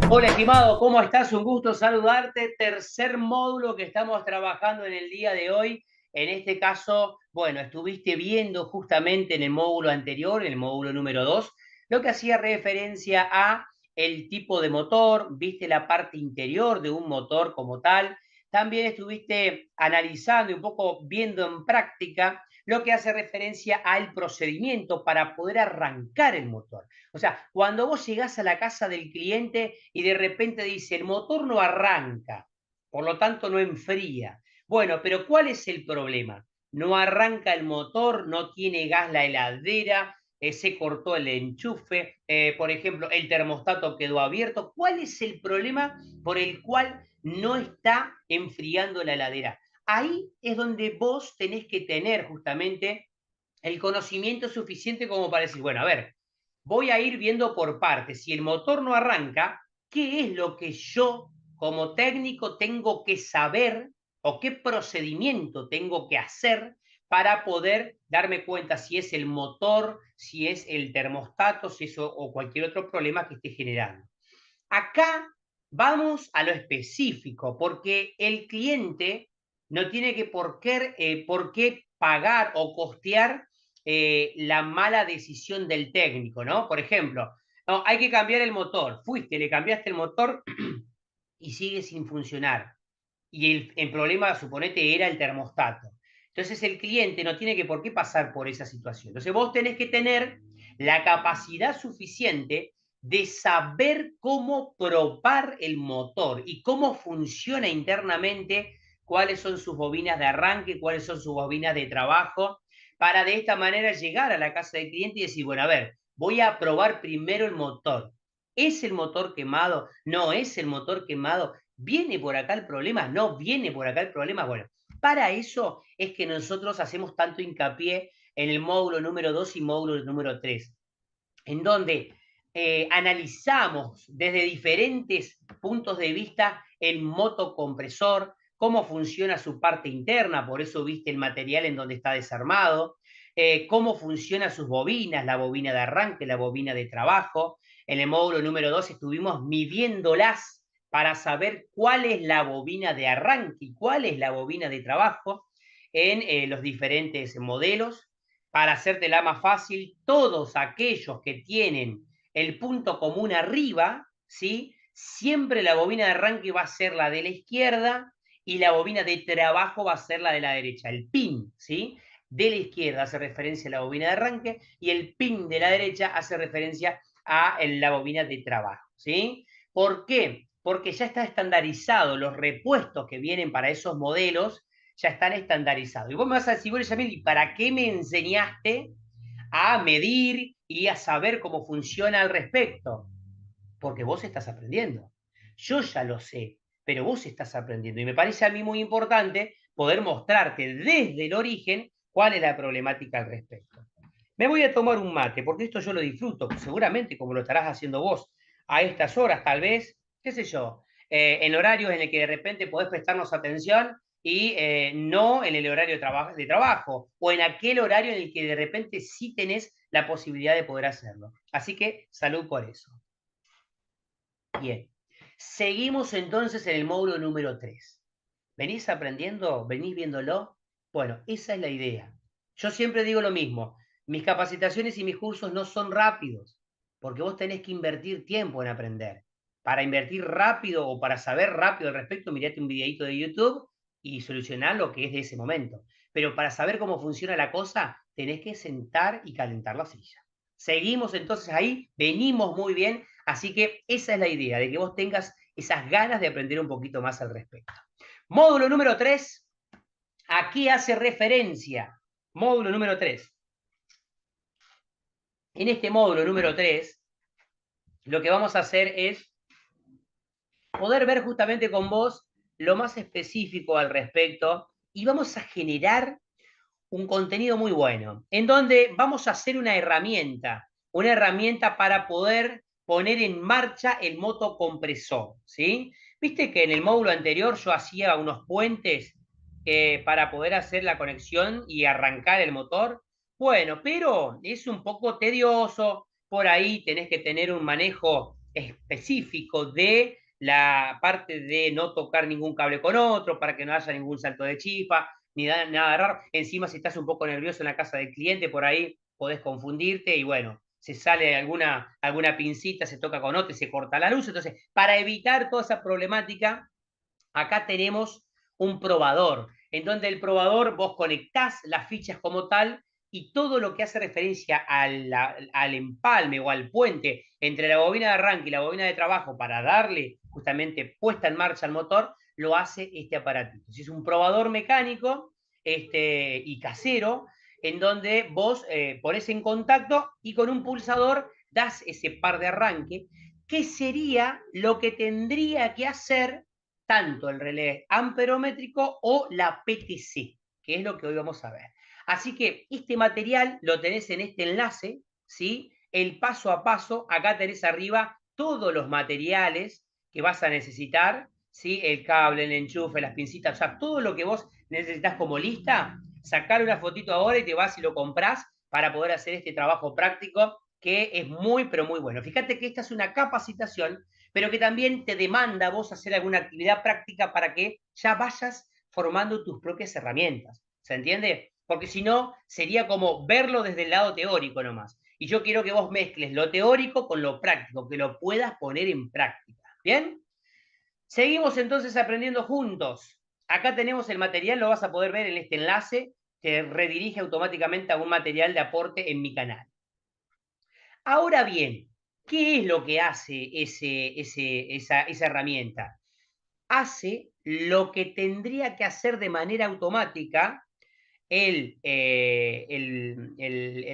Hola, estimado, ¿cómo estás? Un gusto saludarte. Tercer módulo que estamos trabajando en el día de hoy. En este caso, bueno, estuviste viendo justamente en el módulo anterior, en el módulo número 2, lo que hacía referencia a el tipo de motor, viste la parte interior de un motor como tal. También estuviste analizando y un poco viendo en práctica lo que hace referencia al procedimiento para poder arrancar el motor. O sea, cuando vos llegás a la casa del cliente y de repente dice, el motor no arranca, por lo tanto no enfría. Bueno, pero ¿cuál es el problema? No arranca el motor, no tiene gas la heladera, se cortó el enchufe, por ejemplo, el termostato quedó abierto. ¿Cuál es el problema por el cual no está enfriando la heladera? Ahí es donde vos tenés que tener justamente el conocimiento suficiente como para decir, bueno, a ver, voy a ir viendo por partes. Si el motor no arranca, ¿qué es lo que yo como técnico tengo que saber o qué procedimiento tengo que hacer para poder darme cuenta si es el motor, si es el termostato, si es o cualquier otro problema que esté generando? Acá vamos a lo específico, porque el cliente no tiene que por qué pagar o costear la mala decisión del técnico, ¿no? Por ejemplo, no, hay que cambiar el motor. Fuiste, le cambiaste el motor y sigue sin funcionar. Y el problema, suponete, era el termostato. Entonces el cliente no tiene que por qué pasar por esa situación. Entonces vos tenés que tener la capacidad suficiente de saber cómo probar el motor y cómo funciona internamente, cuáles son sus bobinas de arranque, cuáles son sus bobinas de trabajo, para de esta manera llegar a la casa del cliente y decir, bueno, a ver, voy a probar primero el motor. ¿Es el motor quemado? ¿No es el motor quemado? ¿Viene por acá el problema? ¿No viene por acá el problema? Bueno, para eso es que nosotros hacemos tanto hincapié en el módulo número 2 y módulo número 3, en donde analizamos desde diferentes puntos de vista el motocompresor, cómo funciona su parte interna, por eso viste el material en donde está desarmado, cómo funcionan sus bobinas, la bobina de arranque, la bobina de trabajo. En el módulo número 2 estuvimos midiéndolas para saber cuál es la bobina de arranque y cuál es la bobina de trabajo en los diferentes modelos. Para hacértela más fácil, todos aquellos que tienen el punto común arriba, ¿sí? Siempre la bobina de arranque va a ser la de la izquierda y la bobina de trabajo va a ser la de la derecha. El pin, ¿sí? De la izquierda hace referencia a la bobina de arranque y el pin de la derecha hace referencia a la bobina de trabajo, ¿sí? ¿Por qué? Porque ya está estandarizado los repuestos que vienen para esos modelos, ya están estandarizados. Y vos me vas a decir, bueno, Yamil, ¿y para qué me enseñaste a medir y a saber cómo funciona al respecto? Porque vos estás aprendiendo. Yo ya lo sé, pero vos estás aprendiendo. Y me parece a mí muy importante poder mostrarte desde el origen cuál es la problemática al respecto. Me voy a tomar un mate, porque esto yo lo disfruto, seguramente como lo estarás haciendo vos a estas horas, tal vez, qué sé yo, en horarios en el que de repente podés prestarnos atención y no en el horario de trabajo, o en aquel horario en el que de repente sí tenés la posibilidad de poder hacerlo. Así que salud por eso. Bien, seguimos entonces en el módulo número 3. ¿Venís aprendiendo? ¿Venís viéndolo? Bueno, esa es la idea. Yo siempre digo lo mismo, mis capacitaciones y mis cursos no son rápidos, porque vos tenés que invertir tiempo en aprender. Para invertir rápido o para saber rápido al respecto, mirate un videito de YouTube y solucionar lo que es de ese momento. Pero para saber cómo funciona la cosa, tenés que sentar y calentar la silla. Seguimos entonces ahí, venimos muy bien, así que esa es la idea, de que vos tengas esas ganas de aprender un poquito más al respecto. Módulo número 3, aquí hace referencia. Módulo número 3. En este módulo número 3, lo que vamos a hacer es poder ver justamente con vos lo más específico al respecto y vamos a generar un contenido muy bueno, en donde vamos a hacer una herramienta para poder poner en marcha el motocompresor, ¿sí? Viste que en el módulo anterior yo hacía unos puentes para poder hacer la conexión y arrancar el motor. Bueno, pero es un poco tedioso, por ahí tenés que tener un manejo específico de la parte de no tocar ningún cable con otro para que no haya ningún salto de chispa, ni nada raro. Encima, si estás un poco nervioso en la casa del cliente, por ahí podés confundirte y bueno, se sale alguna pincita, se toca con otra y se corta la luz. Entonces, para evitar toda esa problemática, acá tenemos un probador, en donde el probador vos conectás las fichas como tal y todo lo que hace referencia al empalme o al puente entre la bobina de arranque y la bobina de trabajo para darle justamente puesta en marcha al motor, lo hace este aparatito. Es un probador mecánico y casero, en donde vos ponés en contacto y con un pulsador das ese par de arranque, que sería lo que tendría que hacer tanto el relé amperométrico o la PTC, que es lo que hoy vamos a ver. Así que este material lo tenés en este enlace, ¿sí? El paso a paso, acá tenés arriba todos los materiales que vas a necesitar, ¿sí? El cable, el enchufe, las pincitas, o sea, todo lo que vos necesitas como lista, sacar una fotito ahora y te vas y lo comprás para poder hacer este trabajo práctico que es muy, pero muy bueno. Fíjate que esta es una capacitación, pero que también te demanda vos hacer alguna actividad práctica para que ya vayas formando tus propias herramientas. ¿Se entiende? Porque si no, sería como verlo desde el lado teórico nomás. Y yo quiero que vos mezcles lo teórico con lo práctico, que lo puedas poner en práctica. ¿Bien? Seguimos entonces aprendiendo juntos. Acá tenemos el material, lo vas a poder ver en este enlace, te redirige automáticamente a un material de aporte en mi canal. Ahora bien, ¿qué es lo que hace esa herramienta? Hace lo que tendría que hacer de manera automática el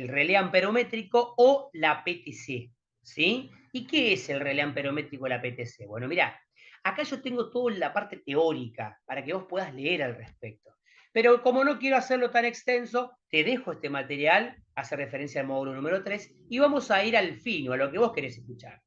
relé amperométrico o la PTC, ¿sí? ¿Y qué es el relé amperométrico o la PTC? Bueno, mirá, acá yo tengo toda la parte teórica para que vos puedas leer al respecto. Pero como no quiero hacerlo tan extenso, te dejo este material, hace referencia al módulo número 3, y vamos a ir al fino, a lo que vos querés escuchar.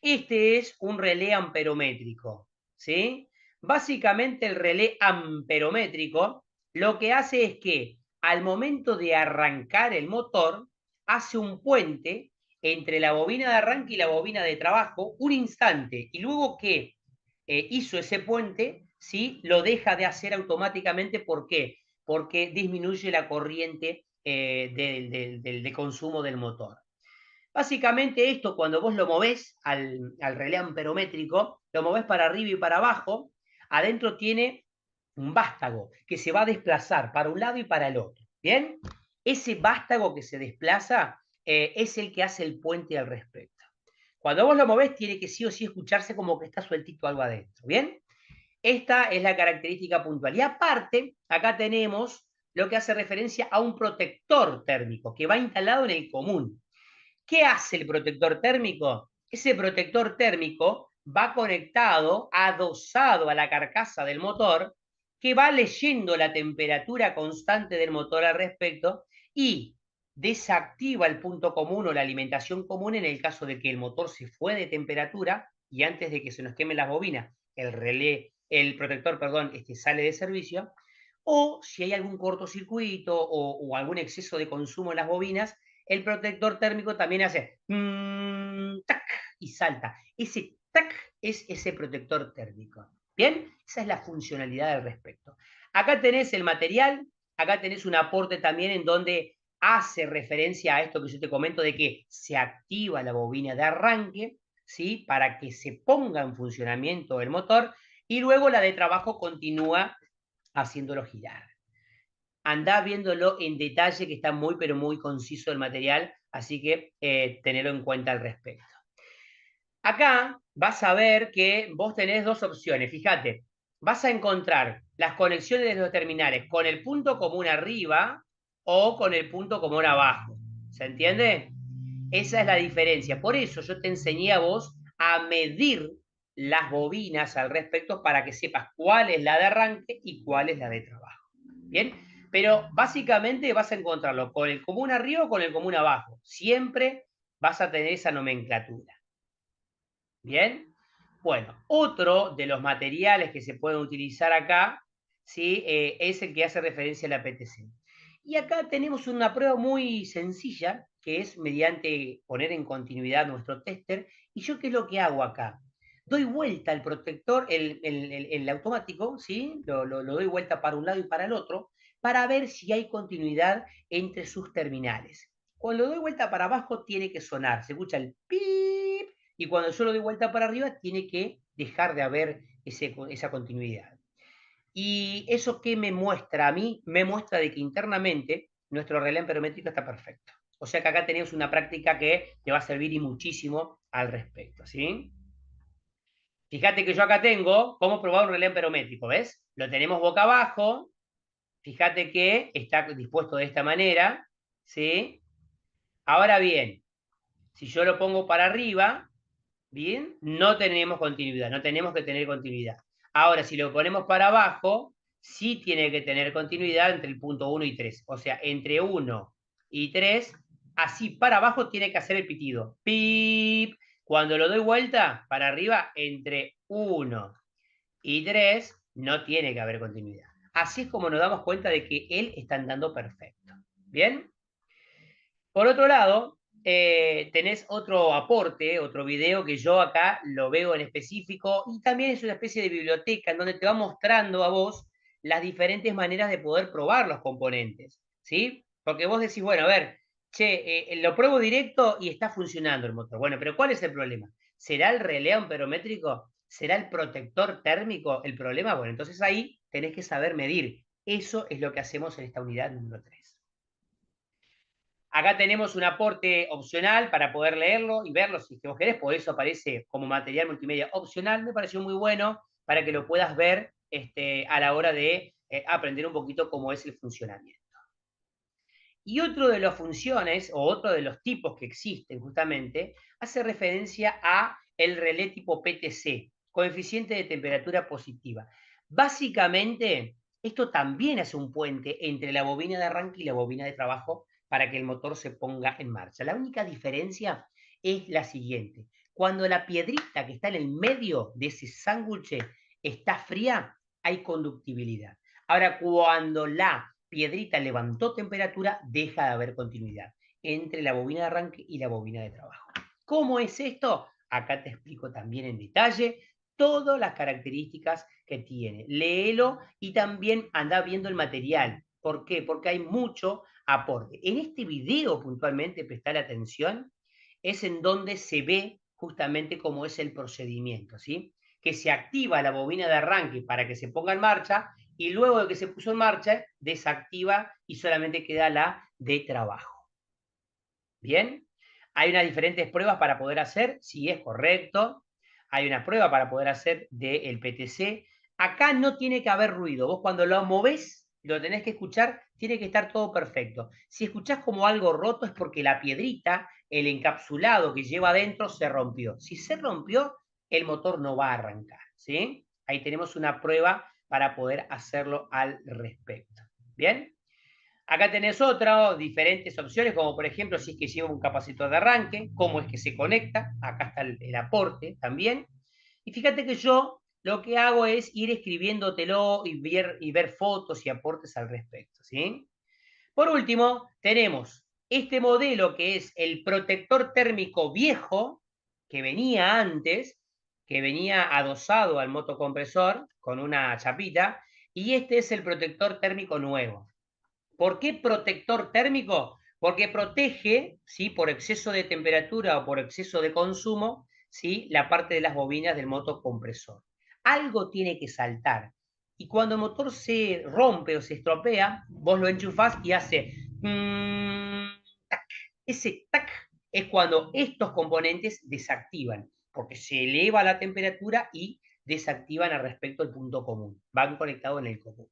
Este es un relé amperométrico, ¿sí? Básicamente el relé amperométrico lo que hace es que al momento de arrancar el motor, hace un puente entre la bobina de arranque y la bobina de trabajo un instante, y luego que hizo ese puente, ¿sí? Lo deja de hacer automáticamente. ¿Por qué? Porque disminuye la corriente de consumo del motor. Básicamente esto, cuando vos lo movés al relé amperométrico, lo movés para arriba y para abajo, adentro tiene un vástago que se va a desplazar para un lado y para el otro. ¿Bien? Ese vástago que se desplaza es el que hace el puente al respecto. Cuando vos lo movés, tiene que sí o sí escucharse como que está sueltito algo adentro. ¿Bien? Esta es la característica puntual. Y aparte, acá tenemos lo que hace referencia a un protector térmico que va instalado en el común. ¿Qué hace el protector térmico? Ese protector térmico va conectado, adosado a la carcasa del motor, que va leyendo la temperatura constante del motor al respecto y desactiva el punto común o la alimentación común en el caso de que el motor se fue de temperatura y antes de que se nos quemen las bobinas, el protector, perdón, sale de servicio, o si hay algún cortocircuito o algún exceso de consumo en las bobinas, el protector térmico también hace tac, y salta. Ese tac es ese protector térmico. ¿Bien? Esa es la funcionalidad al respecto. Acá tenés el material, acá tenés un aporte también en donde hace referencia a esto que yo te comento de que se activa la bobina de arranque, ¿sí? Para que se ponga en funcionamiento el motor y luego la de trabajo continúa haciéndolo girar. Andá viéndolo en detalle, que está muy, pero muy conciso el material, así que tenerlo en cuenta al respecto. Acá vas a ver que vos tenés dos opciones, fíjate, vas a encontrar las conexiones de los terminales con el punto común arriba o con el punto común abajo. ¿Se entiende? Esa es la diferencia. Por eso yo te enseñé a vos a medir las bobinas al respecto para que sepas cuál es la de arranque y cuál es la de trabajo. ¿Bien? Pero básicamente vas a encontrarlo con el común arriba o con el común abajo. Siempre vas a tener esa nomenclatura. ¿Bien? Bueno, otro de los materiales que se pueden utilizar acá, ¿sí? Es el que hace referencia a la PTC. Y acá tenemos una prueba muy sencilla, que es mediante poner en continuidad nuestro tester. ¿Y yo qué es lo que hago acá? Doy vuelta al protector, el automático, ¿sí? Lo doy vuelta para un lado y para el otro, para ver si hay continuidad entre sus terminales. Cuando lo doy vuelta para abajo, tiene que sonar. Se escucha el pip, y cuando yo lo doy vuelta para arriba, tiene que dejar de haber esa continuidad. ¿Y eso qué me muestra a mí? Me muestra de que internamente nuestro relé amperométrico está perfecto. O sea que acá tenemos una práctica que te va a servir y muchísimo al respecto, ¿sí? Fíjate que yo acá tengo cómo probar un relé amperométrico, ¿ves? Lo tenemos boca abajo, fíjate que está dispuesto de esta manera, ¿sí? Ahora bien, si yo lo pongo para arriba, ¿bien? No tenemos continuidad, no tenemos que tener continuidad. Ahora, si lo ponemos para abajo, sí tiene que tener continuidad entre el punto 1 y 3. O sea, entre 1 y 3, así para abajo tiene que hacer el pitido. Pip. Cuando lo doy vuelta para arriba, entre 1 y 3, no tiene que haber continuidad. Así es como nos damos cuenta de que él está andando perfecto. ¿Bien? Por otro lado, tenés otro aporte, otro video que yo acá lo veo en específico y también es una especie de biblioteca en donde te va mostrando a vos las diferentes maneras de poder probar los componentes, ¿sí? Porque vos decís, bueno, a ver, che, lo pruebo directo y está funcionando el motor. Bueno, pero ¿cuál es el problema? ¿Será el relé amperométrico? ¿Será el protector térmico el problema? Bueno, entonces ahí tenés que saber medir. Eso es lo que hacemos en esta unidad número 3. Acá tenemos un aporte opcional para poder leerlo y verlo si vos querés, por eso aparece como material multimedia opcional. Me pareció muy bueno para que lo puedas ver a la hora de aprender un poquito cómo es el funcionamiento. Y otro de las funciones, o otro de los tipos que existen justamente, hace referencia a el relé tipo PTC, coeficiente de temperatura positiva. Básicamente, esto también hace un puente entre la bobina de arranque y la bobina de trabajo para que el motor se ponga en marcha. La única diferencia es la siguiente. Cuando la piedrita que está en el medio de ese sándwich está fría, hay conductibilidad. Ahora, cuando la piedrita levantó temperatura, deja de haber continuidad entre la bobina de arranque y la bobina de trabajo. ¿Cómo es esto? Acá te explico también en detalle todas las características que tiene. Léelo y también anda viendo el material. ¿Por qué? Porque hay mucho aporte. En este video puntualmente, prestar atención, es en donde se ve justamente cómo es el procedimiento, ¿sí? Que se activa la bobina de arranque para que se ponga en marcha y luego de que se puso en marcha, desactiva y solamente queda la de trabajo. ¿Bien? Hay unas diferentes pruebas para poder hacer, si es correcto. Hay una prueba para poder hacer del PTC. Acá no tiene que haber ruido. Vos cuando lo movés, lo tenés que escuchar, tiene que estar todo perfecto. Si escuchás como algo roto es porque la piedrita, el encapsulado que lleva adentro, se rompió. Si se rompió, el motor no va a arrancar. ¿Sí? Ahí tenemos una prueba para poder hacerlo al respecto. ¿Bien? Acá tenés otra, diferentes opciones, como por ejemplo si es que lleva un capacitor de arranque, cómo es que se conecta, acá está el aporte también. Y fíjate que yo lo que hago es ir escribiéndotelo y ver fotos y aportes al respecto, ¿sí? Por último, tenemos este modelo que es el protector térmico viejo, que venía antes, que venía adosado al motocompresor con una chapita, y este es el protector térmico nuevo. ¿Por qué protector térmico? Porque protege, ¿sí? Por exceso de temperatura o por exceso de consumo, ¿sí? La parte de las bobinas del motocompresor. Algo tiene que saltar. Y cuando el motor se rompe o se estropea, vos lo enchufás y hace tac. Ese tac es cuando estos componentes desactivan, porque se eleva la temperatura y desactivan al respecto del punto común. Van conectados en el común.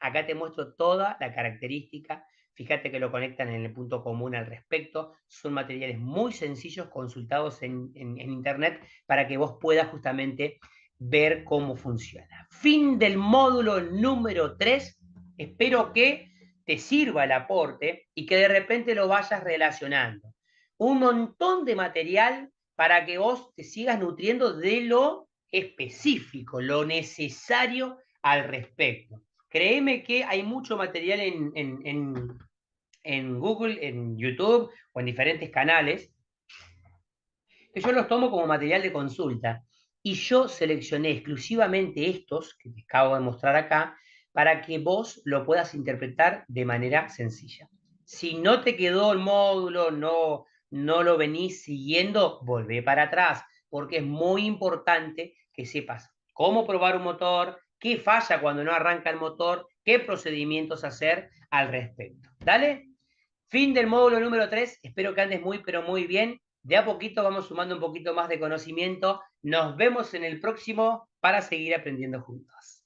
Acá te muestro toda la característica. Fíjate que lo conectan en el punto común al respecto. Son materiales muy sencillos consultados en internet para que vos puedas justamente ver cómo funciona. Fin del módulo número 3. Espero que te sirva el aporte y que de repente lo vayas relacionando. Un montón de material para que vos te sigas nutriendo de lo específico, lo necesario al respecto. Créeme que hay mucho material en Google, en YouTube o en diferentes canales, que yo los tomo como material de consulta. Y yo seleccioné exclusivamente estos que te acabo de mostrar acá para que vos lo puedas interpretar de manera sencilla. Si no te quedó el módulo, no lo venís siguiendo, volvé para atrás, porque es muy importante que sepas cómo probar un motor, qué falla cuando no arranca el motor, qué procedimientos hacer al respecto. ¿Dale? Fin del módulo número 3. Espero que andes muy, pero muy bien. De a poquito vamos sumando un poquito más de conocimiento. Nos vemos en el próximo para seguir aprendiendo juntos.